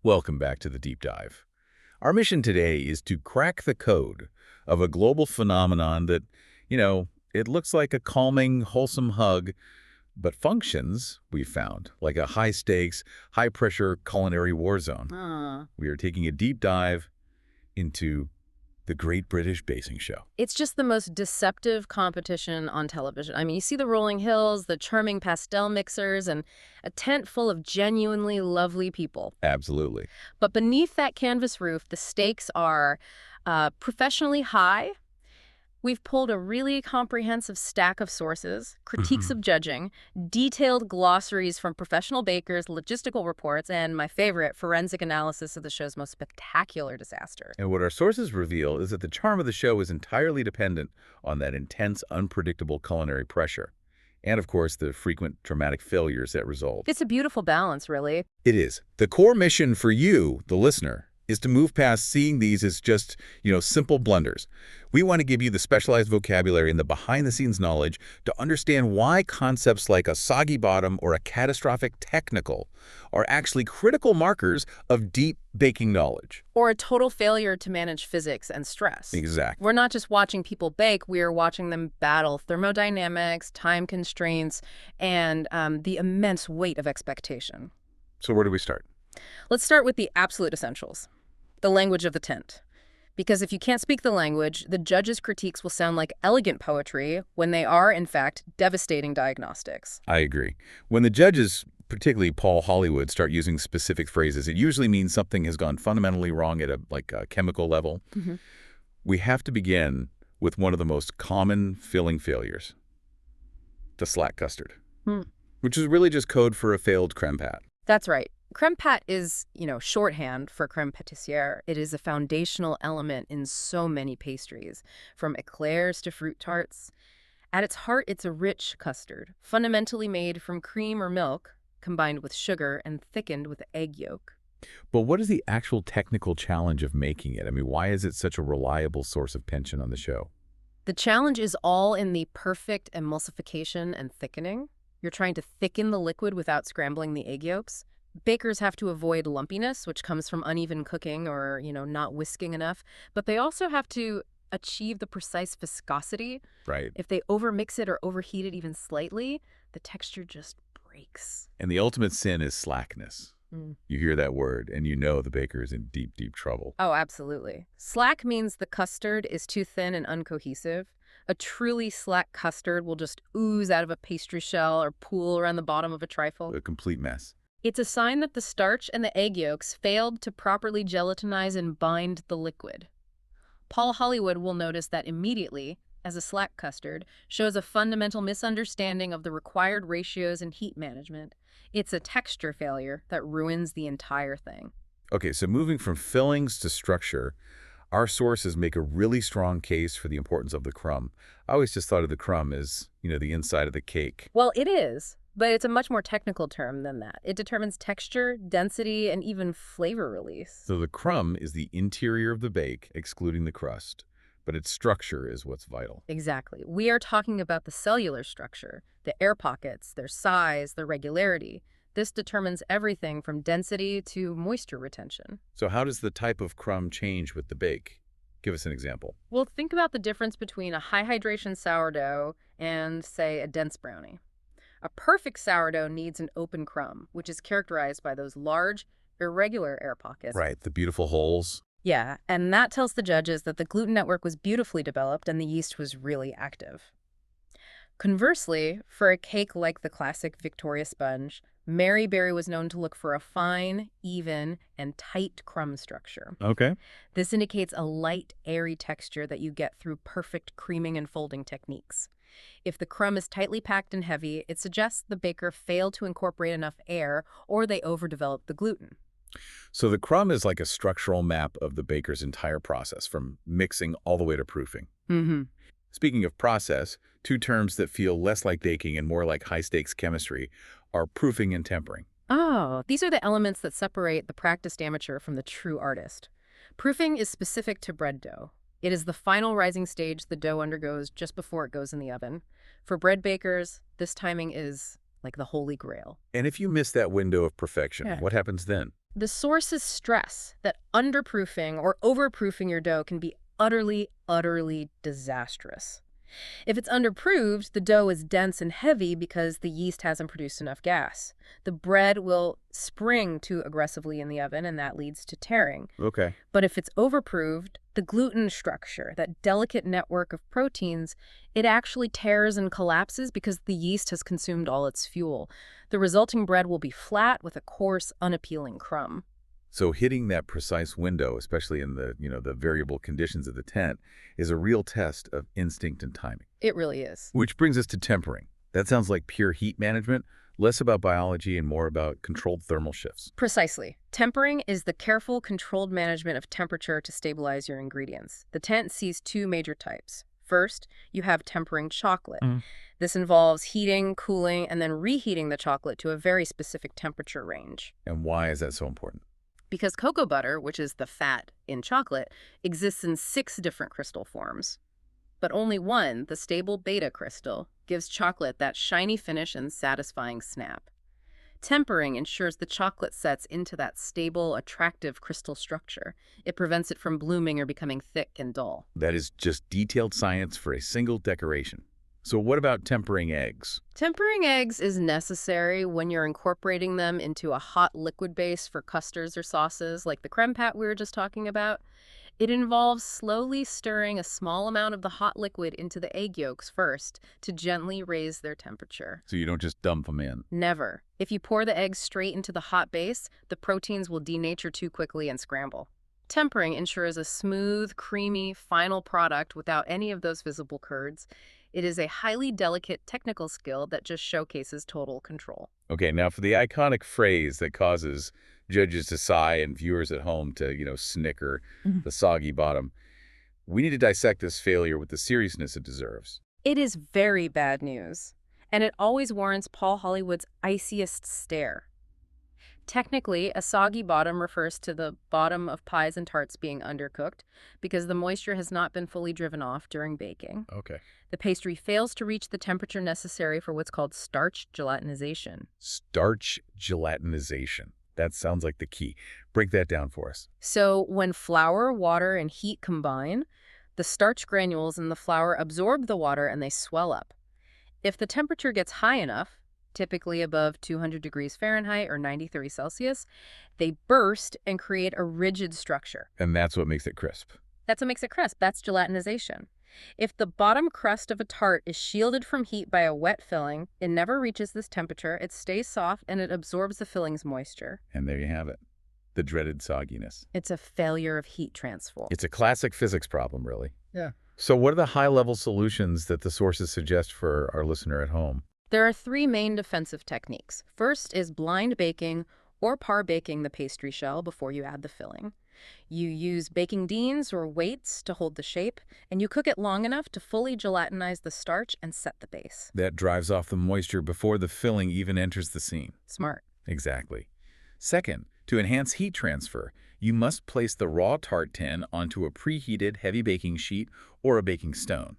Welcome back to the deep dive. Our mission today is to crack the code of a global phenomenon that, it looks like a calming, wholesome hug, but functions, we've found, like a high-stakes, high-pressure culinary war zone. We are taking a deep dive into the Great British Basting Show. It's just the most deceptive competition on television. I mean, you see the rolling hills, the charming pastel mixers, and a tent full of genuinely lovely people. Absolutely. But beneath that canvas roof, the stakes are professionally high. We've pulled a really comprehensive stack of sources, critiques of judging, detailed glossaries from professional bakers, logistical reports, and my favorite, forensic analysis of the show's most spectacular disaster. And what our sources reveal is that the charm of the show is entirely dependent on that intense, unpredictable culinary pressure. And, of course, the frequent dramatic failures that result. It's a beautiful balance, really. It is. The core mission for you, the listener, is to move past seeing these as just, simple blunders. We want to give you the specialized vocabulary and the behind-the-scenes knowledge to understand why concepts like a soggy bottom or a catastrophic technical are actually critical markers of deep baking knowledge. Or a total failure to manage physics and stress. Exactly. We're not just watching people bake, we are watching them battle thermodynamics, time constraints, and the immense weight of expectation. So where do we start? Let's start with the absolute essentials. The language of the tent. Because if you can't speak the language, the judges' critiques will sound like elegant poetry when they are, in fact, devastating diagnostics. I agree. When the judges, particularly Paul Hollywood, start using specific phrases, it usually means something has gone fundamentally wrong at a chemical level. We have to begin with one of the most common filling failures, the slack custard, which is really just code for a failed creme pat. That's right. Creme pat is, shorthand for creme pâtissière. It is a foundational element in so many pastries, from eclairs to fruit tarts. At its heart, it's a rich custard, fundamentally made from cream or milk, combined with sugar and thickened with egg yolk. But what is the actual technical challenge of making it? I mean, why is it such a reliable source of pension on the show? The challenge is all in the perfect emulsification and thickening. You're trying to thicken the liquid without scrambling the egg yolks. Bakers have to avoid lumpiness, which comes from uneven cooking or, not whisking enough. But they also have to achieve the precise viscosity. Right. If they overmix it or overheat it even slightly, the texture just breaks. And the ultimate sin is slackness. You hear that word, and the baker is in deep, deep trouble. Oh, absolutely. Slack means the custard is too thin and uncohesive. A truly slack custard will just ooze out of a pastry shell or pool around the bottom of a trifle. A complete mess. It's a sign that the starch and the egg yolks failed to properly gelatinize and bind the liquid. Paul Hollywood will notice that immediately, as a slack custard shows a fundamental misunderstanding of the required ratios and heat management. It's a texture failure that ruins the entire thing. Okay, so moving from fillings to structure, our sources make a really strong case for the importance of the crumb. I always just thought of the crumb as, the inside of the cake. Well, it is, but it's a much more technical term than that. It determines texture, density, and even flavor release. So the crumb is the interior of the bake, excluding the crust, but its structure is what's vital. Exactly. We are talking about the cellular structure, the air pockets, their size, their regularity. This determines everything from density to moisture retention. So how does the type of crumb change with the bake? Give us an example. Well, think about the difference between a high hydration sourdough and, say, a dense brownie. A perfect sourdough needs an open crumb, which is characterized by those large, irregular air pockets. Right, the beautiful holes. Yeah, and that tells the judges that the gluten network was beautifully developed and the yeast was really active. Conversely, for a cake like the classic Victoria sponge, Mary Berry was known to look for a fine, even, and tight crumb structure. Okay. This indicates a light, airy texture that you get through perfect creaming and folding techniques. If the crumb is tightly packed and heavy, it suggests the baker failed to incorporate enough air or they overdeveloped the gluten. So the crumb is like a structural map of the baker's entire process, from mixing all the way to proofing. Speaking of process, two terms that feel less like baking and more like high-stakes chemistry are proofing and tempering. Oh, these are the elements that separate the practiced amateur from the true artist. Proofing is specific to bread dough. It is the final rising stage the dough undergoes just before it goes in the oven. For bread bakers, this timing is like the holy grail. And if you miss that window of perfection, Yeah. what happens then? The sources stress that underproofing or overproofing your dough can be utterly, utterly disastrous. If it's underproofed, the dough is dense and heavy because the yeast hasn't produced enough gas. The bread will spring too aggressively in the oven, and that leads to tearing. Okay. But if it's overproofed, the gluten structure, that delicate network of proteins, it actually tears and collapses because the yeast has consumed all its fuel. The resulting bread will be flat with a coarse, unappealing crumb. So hitting that precise window, especially in the variable conditions of the tent, is a real test of instinct and timing. It really is. Which brings us to tempering. That sounds like pure heat management, less about biology and more about controlled thermal shifts. Precisely. Tempering is the careful, controlled management of temperature to stabilize your ingredients. The tent sees two major types. First, you have tempering chocolate. This involves heating, cooling, and then reheating the chocolate to a very specific temperature range. And why is that so important? Because cocoa butter, which is the fat in chocolate, exists in 6 different crystal forms. But only one, the stable beta crystal, gives chocolate that shiny finish and satisfying snap. Tempering ensures the chocolate sets into that stable, attractive crystal structure. It prevents it from blooming or becoming thick and dull. That is just detailed science for a single decoration. So what about tempering eggs? Tempering eggs is necessary when you're incorporating them into a hot liquid base for custards or sauces, like the creme pat we were just talking about. It involves slowly stirring a small amount of the hot liquid into the egg yolks first to gently raise their temperature. So you don't just dump them in. Never. If you pour the eggs straight into the hot base, the proteins will denature too quickly and scramble. Tempering ensures a smooth, creamy, final product without any of those visible curds. It is a highly delicate technical skill that just showcases total control. Okay, now for the iconic phrase that causes judges to sigh and viewers at home to, snicker, the soggy bottom, we need to dissect this failure with the seriousness it deserves. It is very bad news, and it always warrants Paul Hollywood's iciest stare. Technically, a soggy bottom refers to the bottom of pies and tarts being undercooked because the moisture has not been fully driven off during baking. Okay. The pastry fails to reach the temperature necessary for what's called starch gelatinization. Starch gelatinization. That sounds like the key. Break that down for us. So when flour, water, and heat combine, the starch granules in the flour absorb the water and they swell up. If the temperature gets high enough, typically above 200 degrees Fahrenheit or 93 Celsius, they burst and create a rigid structure. And that's what makes it crisp. That's what makes it crisp. That's gelatinization. If the bottom crust of a tart is shielded from heat by a wet filling, it never reaches this temperature, it stays soft, and it absorbs the filling's moisture. And there you have it. The dreaded sogginess. It's a failure of heat transfer. It's a classic physics problem, really. Yeah. So what are the high-level solutions that the sources suggest for our listener at home? There are 3 main defensive techniques. First is blind baking or par baking the pastry shell before you add the filling. You use baking beans or weights to hold the shape, and you cook it long enough to fully gelatinize the starch and set the base. That drives off the moisture before the filling even enters the scene. Smart. Exactly. Second, to enhance heat transfer, you must place the raw tart tin onto a preheated heavy baking sheet or a baking stone.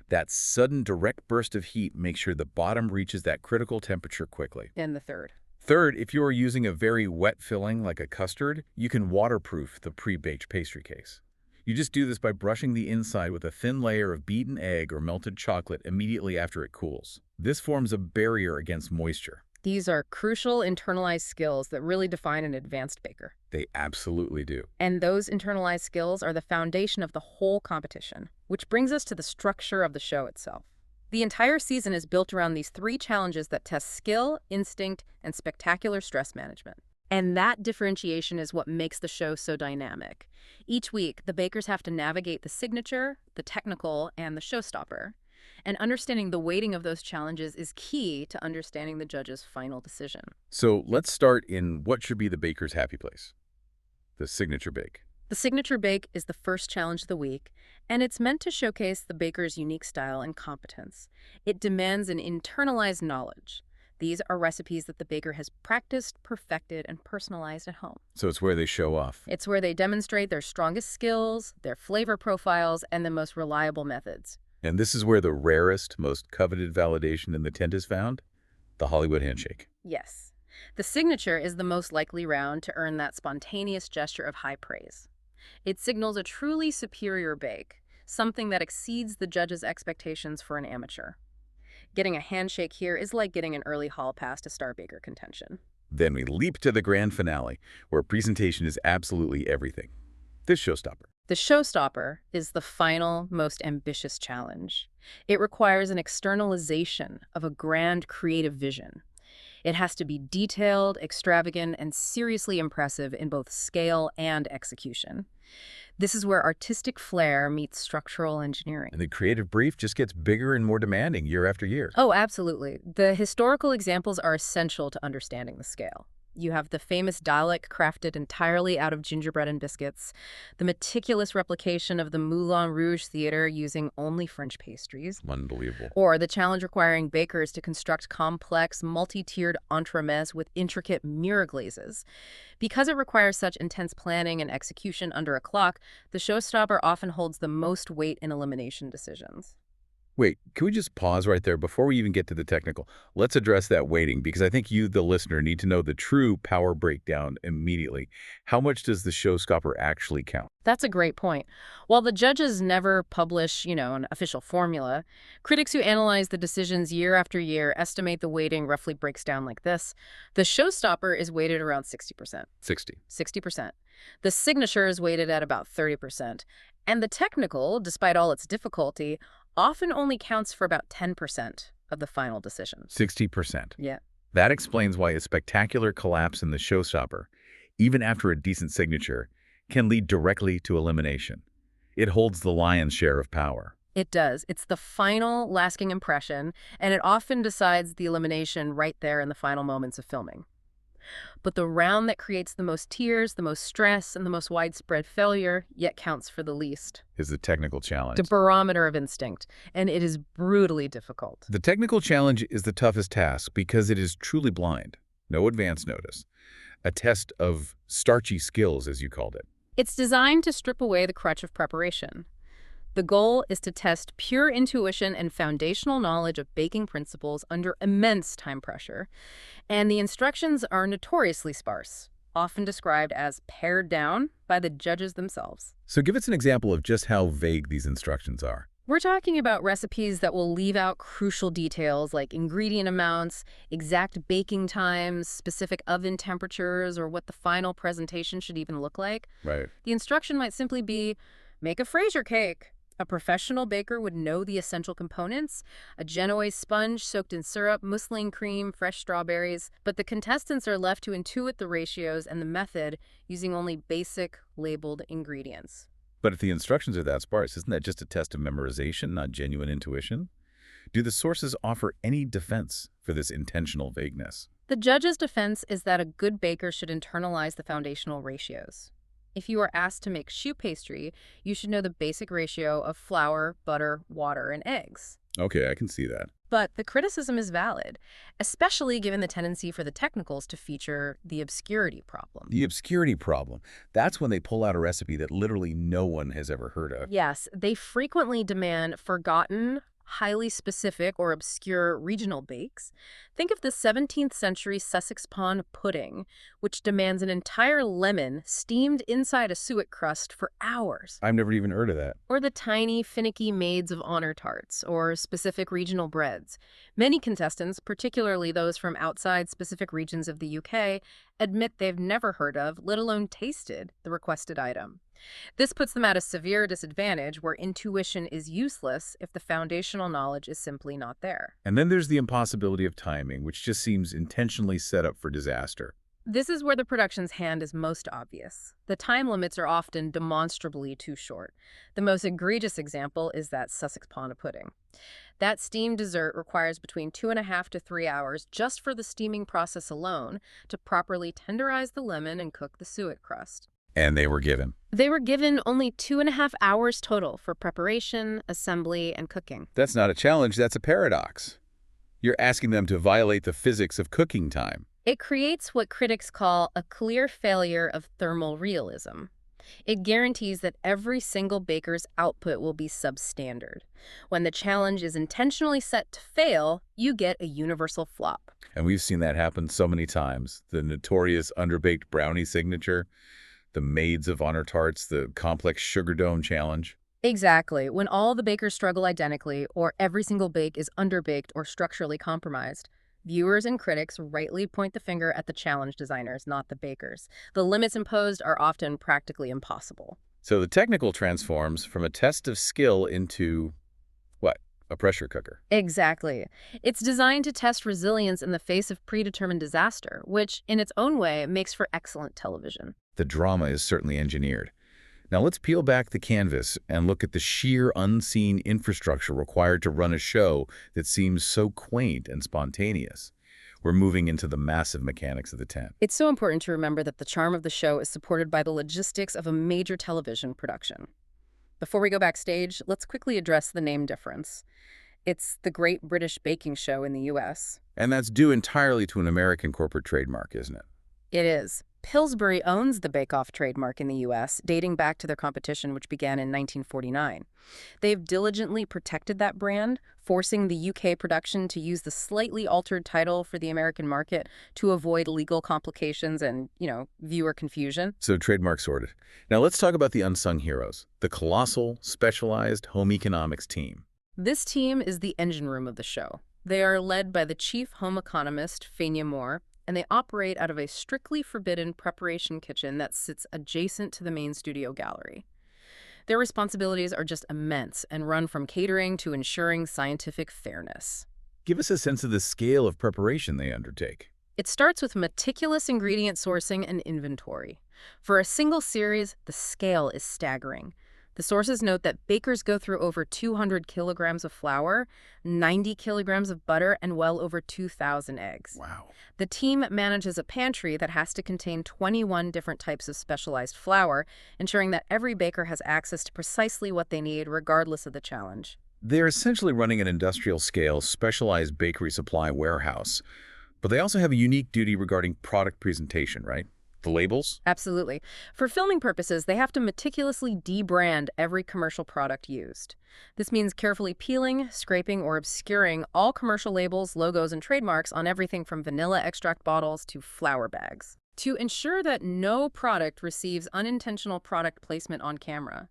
That sudden direct burst of heat makes sure the bottom reaches that critical temperature quickly. And the third. Third, if you are using a very wet filling like a custard, you can waterproof the pre-baked pastry case. You just do this by brushing the inside with a thin layer of beaten egg or melted chocolate immediately after it cools. This forms a barrier against moisture. These are crucial internalized skills that really define an advanced baker. They absolutely do. And those internalized skills are the foundation of the whole competition, which brings us to the structure of the show itself. The entire season is built around these 3 challenges that test skill, instinct, and spectacular stress management. And that differentiation is what makes the show so dynamic. Each week, the bakers have to navigate the signature, the technical, and the showstopper. And understanding the weighting of those challenges is key to understanding the judge's final decision. So let's start in what should be the baker's happy place, the signature bake. The signature bake is the first challenge of the week, and it's meant to showcase the baker's unique style and competence. It demands an internalized knowledge. These are recipes that the baker has practiced, perfected, and personalized at home. So it's where they show off. It's where they demonstrate their strongest skills, their flavor profiles, and the most reliable methods. And this is where the rarest, most coveted validation in the tent is found, the Hollywood handshake. Yes. The signature is the most likely round to earn that spontaneous gesture of high praise. It signals a truly superior bake, something that exceeds the judge's expectations for an amateur. Getting a handshake here is like getting an early hall pass to Star Baker contention. Then we leap to the grand finale, where presentation is absolutely everything. This showstopper. The showstopper is the final, most ambitious challenge. It requires an externalization of a grand creative vision. It has to be detailed, extravagant, and seriously impressive in both scale and execution. This is where artistic flair meets structural engineering. And the creative brief just gets bigger and more demanding year after year. Oh, absolutely. The historical examples are essential to understanding the scale. You have the famous Dalek crafted entirely out of gingerbread and biscuits, the meticulous replication of the Moulin Rouge theater using only French pastries, Unbelievable. or the challenge requiring bakers to construct complex, multi-tiered entremets with intricate mirror glazes. Because it requires such intense planning and execution under a clock, the showstopper often holds the most weight in elimination decisions. Wait, can we just pause right there before we even get to the technical? Let's address that weighting, because I think you, the listener, need to know the true power breakdown immediately. How much does the showstopper actually count? That's a great point. While the judges never publish, an official formula, critics who analyze the decisions year after year estimate the weighting roughly breaks down like this. The showstopper is weighted around 60%. 60. 60%. The signature is weighted at about 30%. And the technical, despite all its difficulty, often only counts for about 10% of the final decision. 60%. Yeah. That explains why a spectacular collapse in the showstopper, even after a decent signature, can lead directly to elimination. It holds the lion's share of power. It does. It's the final lasting impression, and it often decides the elimination right there in the final moments of filming. But the round that creates the most tears, the most stress, and the most widespread failure, yet counts for the least. Is the technical challenge. The barometer of instinct, and it is brutally difficult. The technical challenge is the toughest task because it is truly blind. No advance notice. A test of starchy skills, as you called it. It's designed to strip away the crutch of preparation. The goal is to test pure intuition and foundational knowledge of baking principles under immense time pressure. And the instructions are notoriously sparse, often described as pared down by the judges themselves. So give us an example of just how vague these instructions are. We're talking about recipes that will leave out crucial details like ingredient amounts, exact baking times, specific oven temperatures, or what the final presentation should even look like. Right. The instruction might simply be, make a Fraser cake. A professional baker would know the essential components, a Genoese sponge soaked in syrup, mousseline cream, fresh strawberries, but the contestants are left to intuit the ratios and the method using only basic labeled ingredients. But if the instructions are that sparse, isn't that just a test of memorization, not genuine intuition? Do the sources offer any defense for this intentional vagueness? The judge's defense is that a good baker should internalize the foundational ratios. If you are asked to make choux pastry, you should know the basic ratio of flour, butter, water, and eggs. Okay, I can see that. But the criticism is valid, especially given the tendency for the technicals to feature the obscurity problem. The obscurity problem. That's when they pull out a recipe that literally no one has ever heard of. Yes, they frequently demand forgotten, highly specific or obscure regional bakes. Think of the 17th century Sussex pond pudding, which demands an entire lemon steamed inside a suet crust for hours. I've never even heard of that. Or the tiny, finicky maids of honor tarts, or specific regional breads. Many contestants, particularly those from outside specific regions of the UK, admit they've never heard of, let alone tasted, the requested item. This puts them at a severe disadvantage where intuition is useless if the foundational knowledge is simply not there. And then there's the impossibility of timing, which just seems intentionally set up for disaster. This is where the production's hand is most obvious. The time limits are often demonstrably too short. The most egregious example is that Sussex pond pudding. That steamed dessert requires between 2.5 to 3 hours just for the steaming process alone to properly tenderize the lemon and cook the suet crust. And they were given. They were given only 2.5 hours total for preparation, assembly, and cooking. That's not a challenge, that's a paradox. You're asking them to violate the physics of cooking time. It creates what critics call a clear failure of thermal realism. It guarantees that every single baker's output will be substandard. When the challenge is intentionally set to fail, you get a universal flop. And we've seen that happen so many times. The notorious underbaked brownie signature, the maids of honor tarts, the complex sugar dome challenge. Exactly. When all the bakers struggle identically, or every single bake is underbaked or structurally compromised, viewers and critics rightly point the finger at the challenge designers, not the bakers. The limits imposed are often practically impossible. So the technical transforms from a test of skill into, what, a pressure cooker. Exactly. It's designed to test resilience in the face of predetermined disaster, which, in its own way, makes for excellent television. The drama is certainly engineered. Now let's peel back the canvas and look at the sheer unseen infrastructure required to run a show that seems so quaint and spontaneous. We're moving into the massive mechanics of the tent. It's so important to remember that the charm of the show is supported by the logistics of a major television production. Before we go backstage, let's quickly address the name difference. It's the Great British Baking Show in the U.S. And that's due entirely to an American corporate trademark, isn't it? It is. Pillsbury owns the bake-off trademark in the U.S., dating back to their competition, which began in 1949. They've diligently protected that brand, forcing the UK production to use the slightly altered title for the American market to avoid legal complications and, viewer confusion. So trademark sorted. Now let's talk about the unsung heroes, the colossal, specialized home economics team. This team is the engine room of the show. They are led by the chief home economist, Fania Moore, and they operate out of a strictly forbidden preparation kitchen that sits adjacent to the main studio gallery. Their responsibilities are just immense and run from catering to ensuring scientific fairness. Give us a sense of the scale of preparation they undertake. It starts with meticulous ingredient sourcing and inventory. For a single series, the scale is staggering. The sources note that bakers go through over 200 kilograms of flour, 90 kilograms of butter, and well over 2,000 eggs. Wow. The team manages a pantry that has to contain 21 different types of specialized flour, ensuring that every baker has access to precisely what they need, regardless of the challenge. They're essentially running an industrial-scale, specialized bakery supply warehouse. But they also have a unique duty regarding product presentation, right? The labels? Absolutely. For filming purposes, they have to meticulously debrand every commercial product used. This means carefully peeling, scraping, or obscuring all commercial labels, logos, and trademarks on everything from vanilla extract bottles to flour bags, to ensure that no product receives unintentional product placement on camera.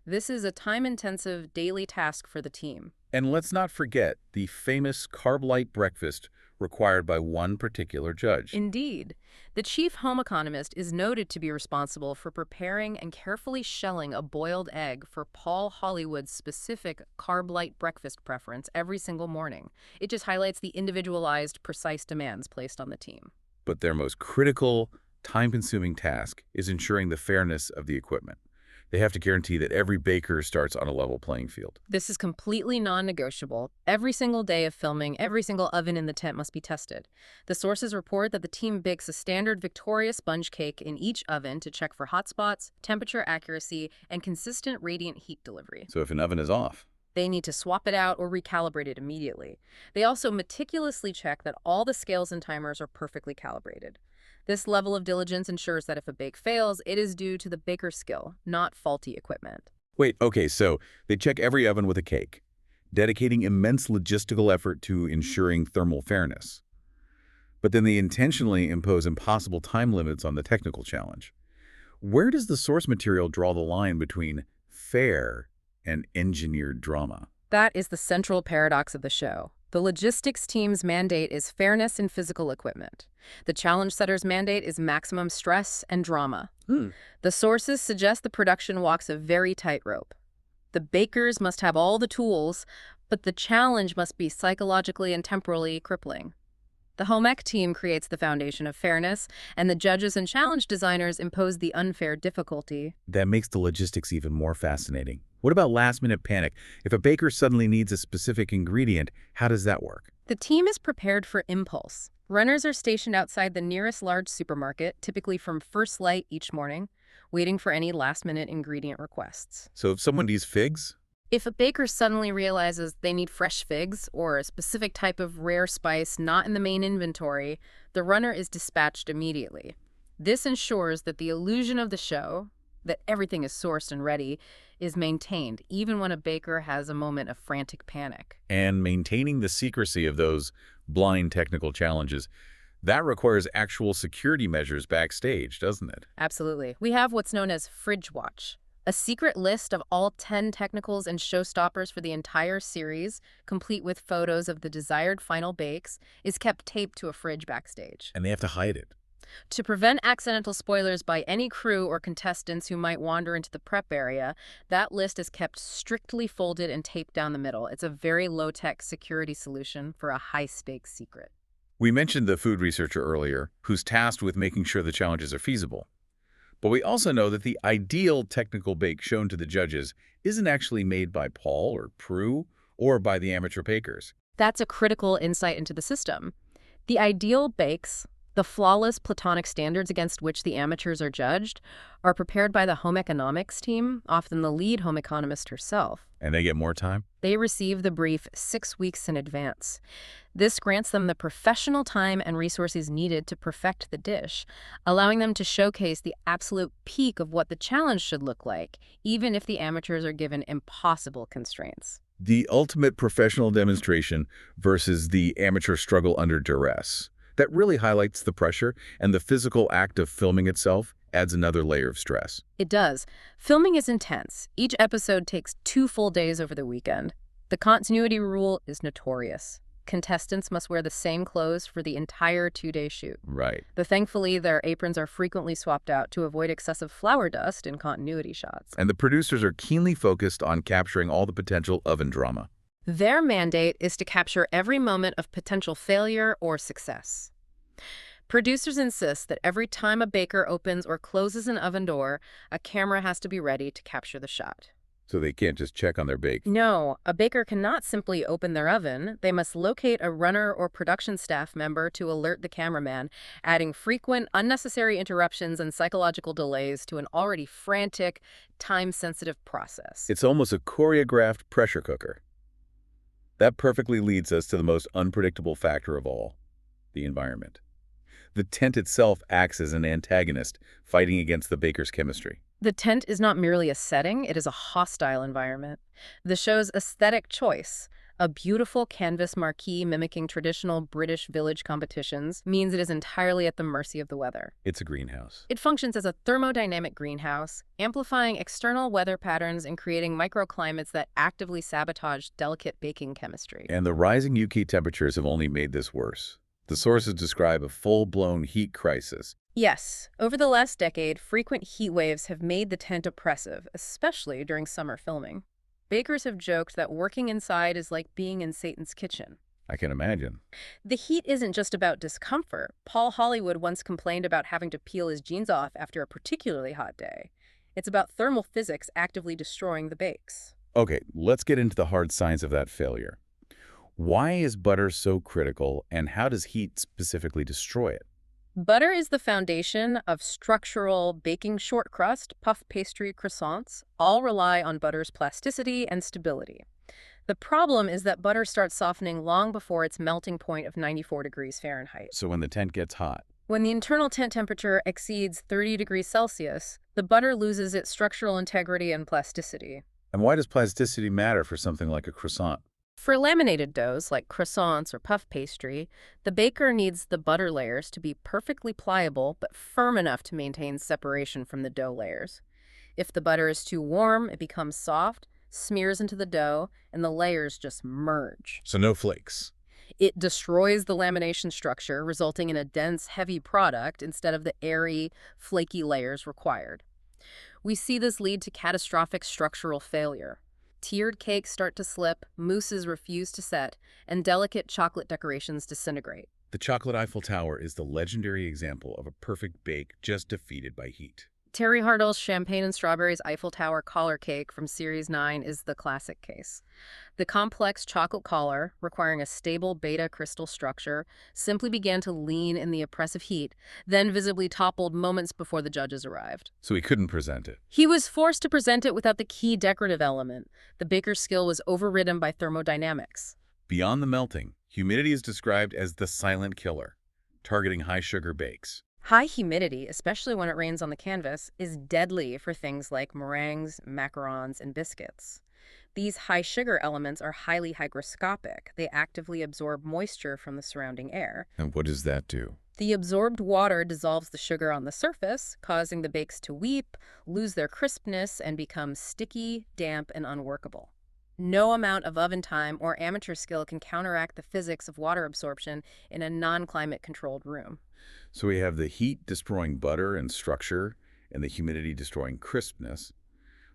This is a time-intensive daily task for the team. And let's not forget the famous carb-light breakfast required by one particular judge. Indeed. The chief home economist is noted to be responsible for preparing and carefully shelling a boiled egg for Paul Hollywood's specific carb-light breakfast preference every single morning. It just highlights the individualized, precise demands placed on the team. But their most critical, time-consuming task is ensuring the fairness of the equipment. They have to guarantee that every baker starts on a level playing field. This is completely non-negotiable. Every single day of filming, every single oven in the tent must be tested. The sources report that the team bakes a standard Victoria sponge cake in each oven to check for hot spots, temperature accuracy, and consistent radiant heat delivery. So if an oven is off, they need to swap it out or recalibrate it immediately. They also meticulously check that all the scales and timers are perfectly calibrated. This level of diligence ensures that if a bake fails, it is due to the baker's skill, not faulty equipment. wait, okay, so they check every oven with a cake, dedicating immense logistical effort to ensuring thermal fairness. But then they intentionally impose impossible time limits on the technical challenge. Where does the source material draw the line between fair and engineered drama? That is the central paradox of the show. The logistics team's mandate is fairness in physical equipment. The challenge setter's mandate is maximum stress and drama. The sources suggest the production walks a very tightrope. The bakers must have all the tools, but the challenge must be psychologically and temporally crippling. The home ec team creates the foundation of fairness, and the judges and challenge designers impose the unfair difficulty. That makes the logistics even more fascinating. What about last-minute panic? If a baker suddenly needs a specific ingredient, how does that work? The team is prepared for impulse. Runners are stationed outside the nearest large supermarket, typically from first light each morning, waiting for any last-minute ingredient requests. So if someone needs figs? If a baker suddenly realizes they need fresh figs or a specific type of rare spice not in the main inventory, the runner is dispatched immediately. This ensures that the illusion of the show, that everything is sourced and ready, is maintained, even when a baker has a moment of frantic panic. And maintaining the secrecy of those blind technical challenges, that requires actual security measures backstage, doesn't it? Absolutely. We have what's known as Fridge Watch, a secret list of all 10 technicals and showstoppers for the entire series, complete with photos of the desired final bakes, is kept taped to a fridge backstage. And they have to hide it. To prevent accidental spoilers by any crew or contestants who might wander into the prep area, that list is kept strictly folded and taped down the middle. It's a very low-tech security solution for a high-stakes secret. We mentioned the food researcher earlier, who's tasked with making sure the challenges are feasible. But we also know that the ideal technical bake shown to the judges isn't actually made by Paul or Prue or by the amateur bakers. That's a critical insight into the system. The ideal bakes, the flawless platonic standards against which the amateurs are judged, are prepared by the home economics team, often the lead home economist herself. And they get more time? They receive the brief 6 weeks in advance. This grants them the professional time and resources needed to perfect the dish, allowing them to showcase the absolute peak of what the challenge should look like, even if the amateurs are given impossible constraints. The ultimate professional demonstration versus the amateur struggle under duress. That really highlights the pressure, and the physical act of filming itself adds another layer of stress. It does. Filming is intense. Each episode takes 2 full days over the weekend. The continuity rule is notorious. Contestants must wear the same clothes for the entire 2-day shoot. Right. But thankfully, their aprons are frequently swapped out to avoid excessive flour dust in continuity shots. And the producers are keenly focused on capturing all the potential oven drama. Their mandate is to capture every moment of potential failure or success. Producers insist that every time a baker opens or closes an oven door, a camera has to be ready to capture the shot. So they can't just check on their bake. No, a baker cannot simply open their oven. They must locate a runner or production staff member to alert the cameraman, adding frequent, unnecessary interruptions and psychological delays to an already frantic, time-sensitive process. It's almost a choreographed pressure cooker. That perfectly leads us to the most unpredictable factor of all, the environment. The tent itself acts as an antagonist, fighting against the baker's chemistry. The tent is not merely a setting, it is a hostile environment. The show's aesthetic choice, a beautiful canvas marquee mimicking traditional British village competitions, means it is entirely at the mercy of the weather. It's a greenhouse. It functions as a thermodynamic greenhouse, amplifying external weather patterns and creating microclimates that actively sabotage delicate baking chemistry. And the rising UK temperatures have only made this worse. The sources describe a full-blown heat crisis. Yes, over the last decade, frequent heat waves have made the tent oppressive, especially during summer filming. Bakers have joked that working inside is like being in Satan's kitchen. I can imagine. The heat isn't just about discomfort. Paul Hollywood once complained about having to peel his jeans off after a particularly hot day. It's about thermal physics actively destroying the bakes. Okay, let's get into the hard science of that failure. Why is butter so critical, and how does heat specifically destroy it? Butter is the foundation of structural baking short crust, puff pastry, croissants. All rely on butter's plasticity and stability. The problem is that butter starts softening long before its melting point of 94 degrees Fahrenheit. So when the tent gets hot, When the internal tent temperature exceeds 30 degrees Celsius, the butter loses its structural integrity and plasticity. and why does plasticity matter for something like a croissant? For laminated doughs like croissants or puff pastry, the baker needs the butter layers to be perfectly pliable but firm enough to maintain separation from the dough layers. If the butter is too warm, it becomes soft, smears into the dough, and the layers just merge. So no flakes. It destroys the lamination structure, resulting in a dense, heavy product instead of the airy, flaky layers required. We see this lead to catastrophic structural failure. Tiered cakes start to slip, mousses refuse to set, and delicate chocolate decorations disintegrate. The chocolate Eiffel Tower is the legendary example of a perfect bake just defeated by heat. Terry Hartle's Champagne and Strawberries Eiffel Tower collar cake from Series 9 is the classic case. The complex chocolate collar, requiring a stable beta crystal structure, simply began to lean in the oppressive heat, then visibly toppled moments before the judges arrived. So he couldn't present it. He was forced to present it without the key decorative element. The baker's skill was overridden by thermodynamics. Beyond the melting, humidity is described as the silent killer, targeting high-sugar bakes. High humidity, especially when it rains on the canvas, is deadly for things like meringues, macarons, and biscuits. These high sugar elements are highly hygroscopic. They actively absorb moisture from the surrounding air. And what does that do? The absorbed water dissolves the sugar on the surface, causing the bakes to weep, lose their crispness, and become sticky, damp, and unworkable. No amount of oven time or amateur skill can counteract the physics of water absorption in a non-climate controlled room. So we have the heat destroying butter and structure and the humidity destroying crispness.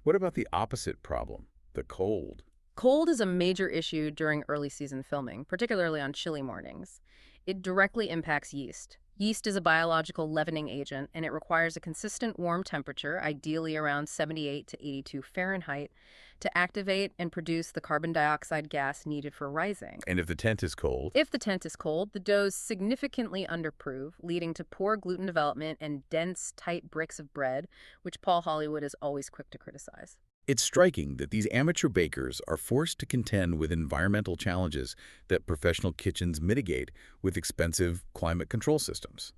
What about the opposite problem, the cold? Cold is a major issue during early season filming, particularly on chilly mornings. It directly impacts yeast. Yeast is a biological leavening agent, and it requires a consistent warm temperature, ideally around 78 to 82 Fahrenheit, to activate and produce the carbon dioxide gas needed for rising. And if the tent is cold? If the tent is cold, the doughs significantly underprove, leading to poor gluten development and dense, tight bricks of bread, which Paul Hollywood is always quick to criticize. It's striking that these amateur bakers are forced to contend with environmental challenges that professional kitchens mitigate with expensive climate control systems.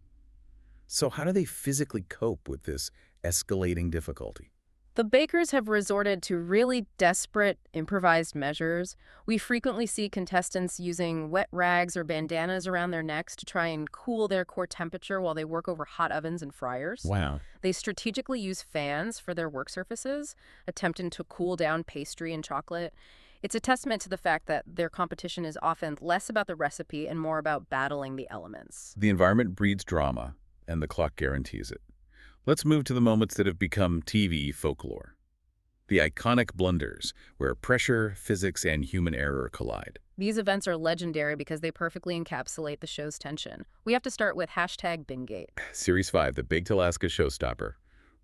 So how do they physically cope with this escalating difficulty? The bakers have resorted to really desperate, improvised measures. We frequently see contestants using wet rags or bandanas around their necks to try and cool their core temperature while they work over hot ovens and fryers. Wow. They strategically use fans for their work surfaces, attempting to cool down pastry and chocolate. It's a testament to the fact that their competition is often less about the recipe and more about battling the elements. The environment breeds drama, and the clock guarantees it. Let's move to the moments that have become TV folklore. The iconic blunders, where pressure, physics, and human error collide. These events are legendary because they perfectly encapsulate the show's tension. We have to start with #Bingate. Series 5, The Baked Alaska Showstopper.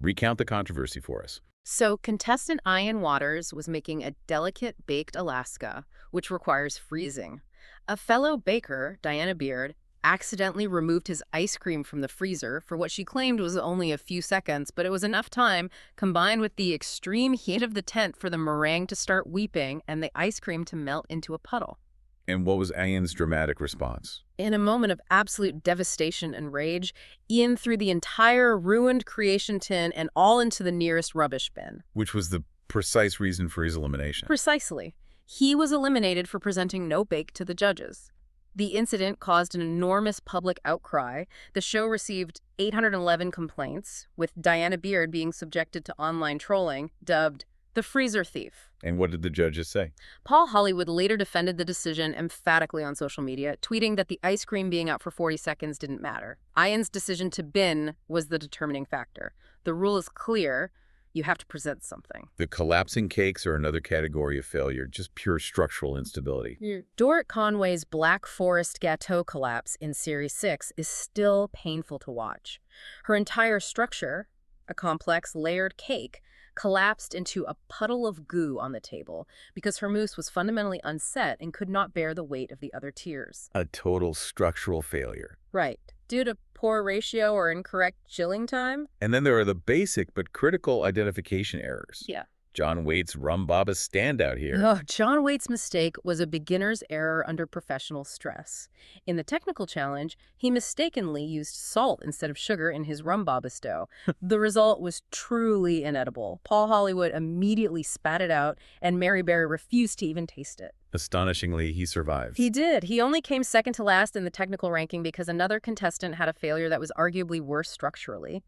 Recount the controversy for us. So, contestant Ian Waters was making a delicate baked Alaska, which requires freezing. A fellow baker, Diana Beard, accidentally removed his ice cream from the freezer for what she claimed was only a few seconds, but it was enough time, combined with the extreme heat of the tent, for the meringue to start weeping and the ice cream to melt into a puddle. And what was Ian's dramatic response? In a moment of absolute devastation and rage, Ian threw the entire ruined creation tin and all into the nearest rubbish bin. Which was the precise reason for his elimination. Precisely. He was eliminated for presenting no bake to the judges. The incident caused an enormous public outcry. The show received 811 complaints, with Diana Beard being subjected to online trolling, dubbed the freezer thief. And what did the judges say? Paul Hollywood later defended the decision emphatically on social media, tweeting that the ice cream being out for 40 seconds didn't matter. Ian's decision to bin was the determining factor. The rule is clear. You have to present something. The collapsing cakes are another category of failure, just pure structural instability. Dorit Conway's Black Forest Gâteau collapse in Series 6 is still painful to watch. Her entire structure, a complex layered cake, collapsed into a puddle of goo on the table because her mousse was fundamentally unset and could not bear the weight of the other tiers. A total structural failure. Right. Due to poor ratio or incorrect chilling time? And then there are the basic but critical identification errors. Yeah. John Waite's rum baba standout here. Oh, John Waite's mistake was a beginner's error under professional stress. In the technical challenge, he mistakenly used salt instead of sugar in his rum babas dough. The result was truly inedible. Paul Hollywood immediately spat it out, and Mary Berry refused to even taste it. Astonishingly, he survived. He did. He only came second to last in the technical ranking because another contestant had a failure that was arguably worse structurally.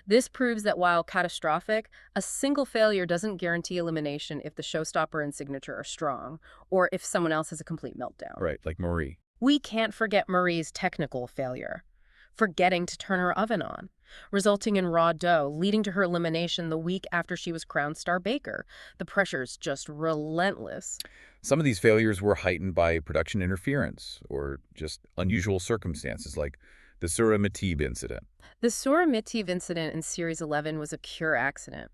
This proves that while catastrophic, a single failure doesn't guarantee elimination if the showstopper and signature are strong, or if someone else has a complete meltdown. Right, like Marie. We can't forget Marie's technical failure, forgetting to turn her oven on, resulting in raw dough, leading to her elimination the week after she was crowned star baker. The pressure's just relentless. Some of these failures were heightened by production interference or just unusual circumstances like the Sura Matib incident. The Sura Matib incident in Series 11 was a pure accident.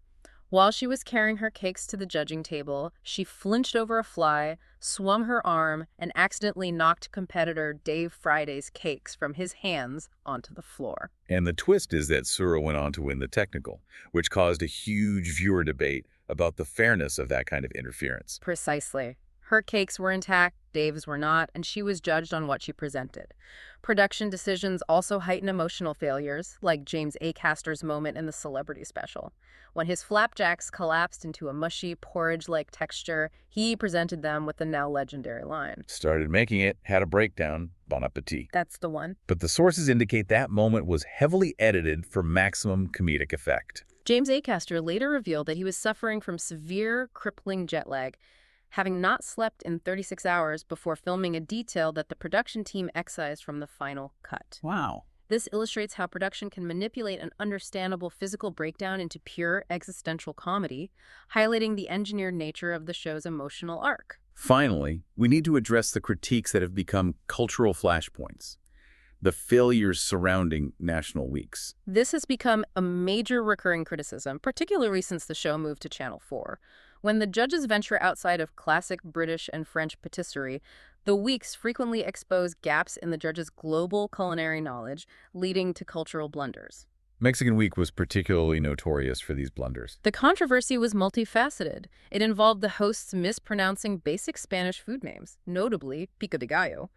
While she was carrying her cakes to the judging table, she flinched over a fly, swung her arm, and accidentally knocked competitor Dave Friday's cakes from his hands onto the floor. And the twist is that Sura went on to win the technical, which caused a huge viewer debate about the fairness of that kind of interference. Precisely. Her cakes were intact, Dave's were not, and she was judged on what she presented. Production decisions also heighten emotional failures, like James Acaster's moment in the Celebrity Special. When his flapjacks collapsed into a mushy, porridge-like texture, he presented them with the now legendary line. Started making it, had a breakdown, bon appetit. That's the one. But the sources indicate that moment was heavily edited for maximum comedic effect. James Acaster later revealed that he was suffering from severe, crippling jet lag, having not slept in 36 hours before filming a detail that the production team excised from the final cut. Wow. This illustrates how production can manipulate an understandable physical breakdown into pure existential comedy, highlighting the engineered nature of the show's emotional arc. Finally, we need to address the critiques that have become cultural flashpoints, the failures surrounding national weeks. This has become a major recurring criticism, particularly since the show moved to Channel 4. When the judges venture outside of classic British and French patisserie, the weeks frequently expose gaps in the judges' global culinary knowledge, leading to cultural blunders. Mexican Week was particularly notorious for these blunders. The controversy was multifaceted. It involved the hosts mispronouncing basic Spanish food names, notably pico de gallo.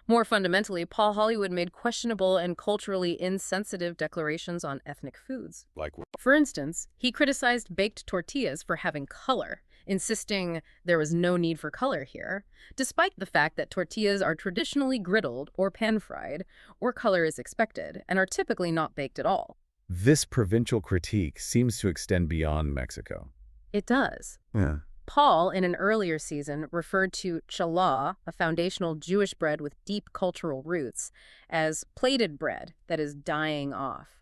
More fundamentally, Paul Hollywood made questionable and culturally insensitive declarations on ethnic foods. For instance, he criticized baked tortillas for having color, insisting there was no need for color here, despite the fact that tortillas are traditionally griddled or pan-fried, where color is expected, and are typically not baked at all. This provincial critique seems to extend beyond Mexico. It does. Yeah. Paul, in an earlier season, referred to challah, a foundational Jewish bread with deep cultural roots, as plated bread that is dying off.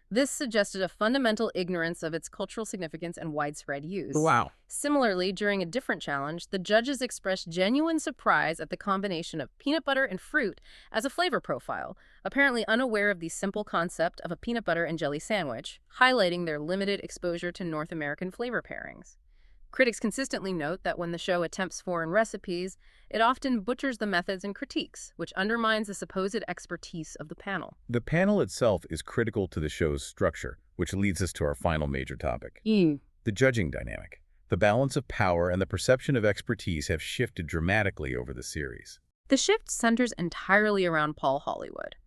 This suggested a fundamental ignorance of its cultural significance and widespread use. Wow. Similarly, during a different challenge, the judges expressed genuine surprise at the combination of peanut butter and fruit as a flavor profile, apparently unaware of the simple concept of a peanut butter and jelly sandwich, highlighting their limited exposure to North American flavor pairings. Critics consistently note that when the show attempts foreign recipes, it often butchers the methods and critiques, which undermines the supposed expertise of the panel. The panel itself is critical to the show's structure, which leads us to our final major topic. The judging dynamic. The balance of power and the perception of expertise have shifted dramatically over the series. The shift centers entirely around Paul Hollywood.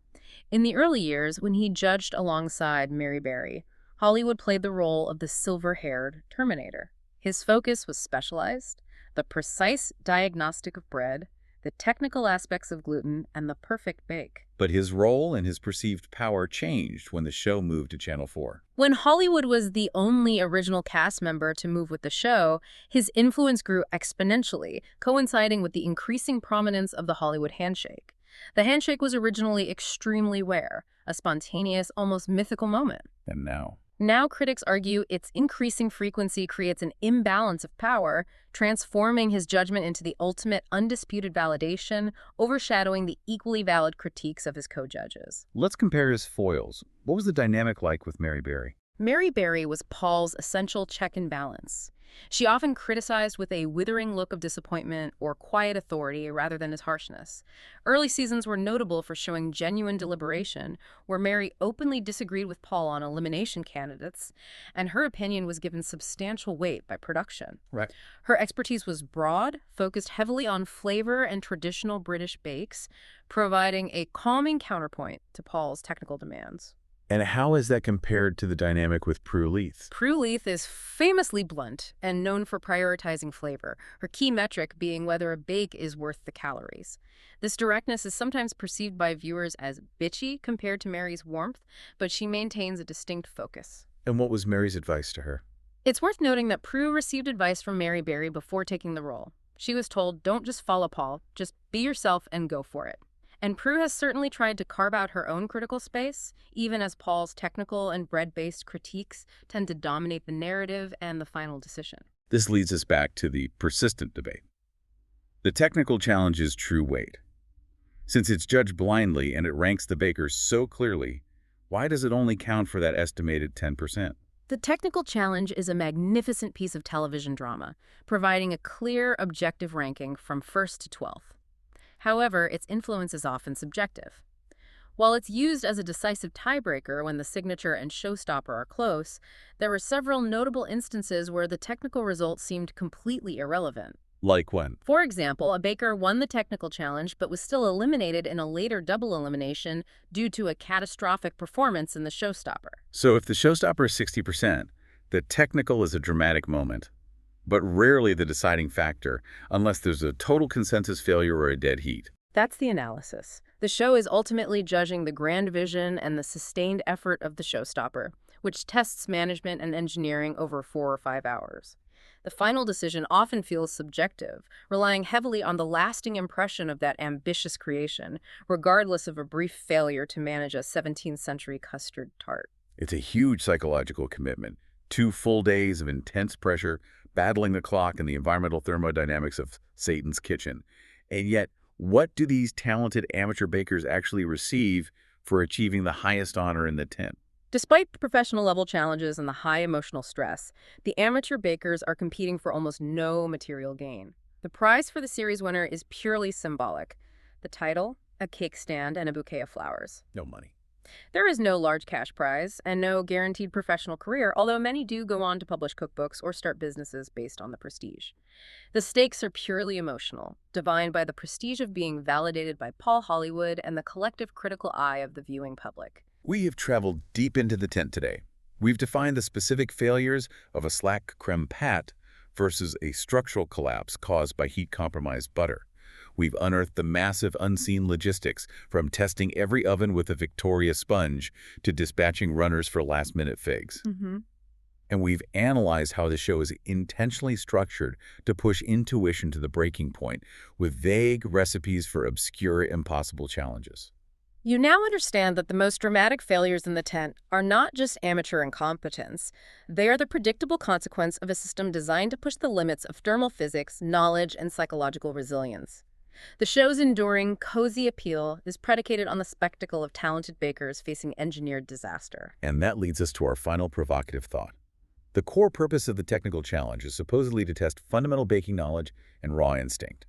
In the early years, when he judged alongside Mary Berry, Hollywood played the role of the silver-haired Terminator. His focus was specialized, the precise diagnostic of bread, the technical aspects of gluten, and the perfect bake. But his role and his perceived power changed when the show moved to Channel 4. When Hollywood was the only original cast member to move with the show, his influence grew exponentially, coinciding with the increasing prominence of the Hollywood handshake. The handshake was originally extremely rare, a spontaneous, almost mythical moment. And now? Now critics argue its increasing frequency creates an imbalance of power, transforming his judgment into the ultimate undisputed validation, overshadowing the equally valid critiques of his co-judges. Let's compare his foils. What was the dynamic like with Mary Berry? Mary Berry was Paul's essential check and balance. She often criticized with a withering look of disappointment or quiet authority rather than his harshness. Early seasons were notable for showing genuine deliberation, where Mary openly disagreed with Paul on elimination candidates, and her opinion was given substantial weight by production. Right. Her expertise was broad, focused heavily on flavor and traditional British bakes, providing a calming counterpoint to Paul's technical demands. And how is that compared to the dynamic with Prue Leith? Prue Leith is famously blunt and known for prioritizing flavor, her key metric being whether a bake is worth the calories. This directness is sometimes perceived by viewers as bitchy compared to Mary's warmth, but she maintains a distinct focus. And what was Mary's advice to her? It's worth noting that Prue received advice from Mary Berry before taking the role. She was told, "Don't just follow Paul, just be yourself and go for it." And Prue has certainly tried to carve out her own critical space, even as Paul's technical and bread-based critiques tend to dominate the narrative and the final decision. This leads us back to the persistent debate. The technical challenge's true weight. Since it's judged blindly and it ranks the bakers so clearly, why does it only count for that estimated 10%? The technical challenge is a magnificent piece of television drama, providing a clear, objective ranking from 1st to 12th. However, its influence is often subjective. While it's used as a decisive tiebreaker when the signature and showstopper are close, there were several notable instances where the technical results seemed completely irrelevant. Like when? For example, a baker won the technical challenge but was still eliminated in a later double elimination due to a catastrophic performance in the showstopper. So if the showstopper is 60%, the technical is a dramatic moment, but rarely the deciding factor unless there's a total consensus failure or a dead heat. That's the analysis. The show is ultimately judging the grand vision and the sustained effort of the showstopper, which tests management and engineering over 4 or 5 hours. The final decision often feels subjective, relying heavily on the lasting impression of that ambitious creation, regardless of a brief failure to manage a 17th century custard tart. It's a huge psychological commitment. 2 full days of intense pressure, battling the clock and the environmental thermodynamics of Satan's kitchen. And yet, what do these talented amateur bakers actually receive for achieving the highest honor in the tent? Despite the professional level challenges and the high emotional stress, the amateur bakers are competing for almost no material gain. The prize for the series winner is purely symbolic. The title, a cake stand, and a bouquet of flowers. No money. There is no large cash prize and no guaranteed professional career, although many do go on to publish cookbooks or start businesses based on the prestige. The stakes are purely emotional, defined by the prestige of being validated by Paul Hollywood and the collective critical eye of the viewing public. We have traveled deep into the tent today. We've defined the specific failures of a slack creme pat versus a structural collapse caused by heat-compromised butter. We've unearthed the massive unseen logistics, from testing every oven with a Victoria sponge to dispatching runners for last-minute figs. And we've analyzed how the show is intentionally structured to push intuition to the breaking point, with vague recipes for obscure, impossible challenges. You now understand that the most dramatic failures in the tent are not just amateur incompetence. They are the predictable consequence of a system designed to push the limits of thermal physics, knowledge, and psychological resilience. The show's enduring, cozy appeal is predicated on the spectacle of talented bakers facing engineered disaster. And that leads us to our final provocative thought. The core purpose of the technical challenge is supposedly to test fundamental baking knowledge and raw instinct.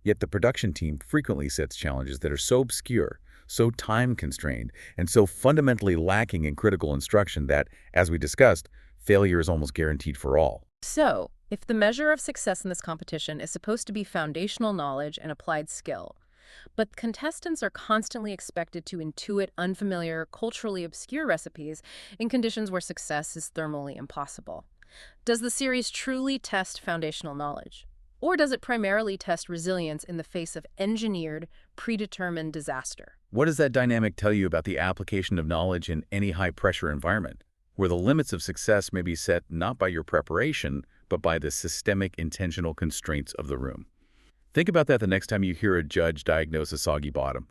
Yet the production team frequently sets challenges that are so obscure, so time-constrained, and so fundamentally lacking in critical instruction that, as we discussed, failure is almost guaranteed for all. So, if the measure of success in this competition is supposed to be foundational knowledge and applied skill, but contestants are constantly expected to intuit unfamiliar, culturally obscure recipes in conditions where success is thermally impossible, does the series truly test foundational knowledge? Or does it primarily test resilience in the face of engineered, predetermined disaster? What does that dynamic tell you about the application of knowledge in any high-pressure environment, where the limits of success may be set not by your preparation, but by the systemic, intentional constraints of the room? Think about that the next time you hear a judge diagnose a soggy bottom.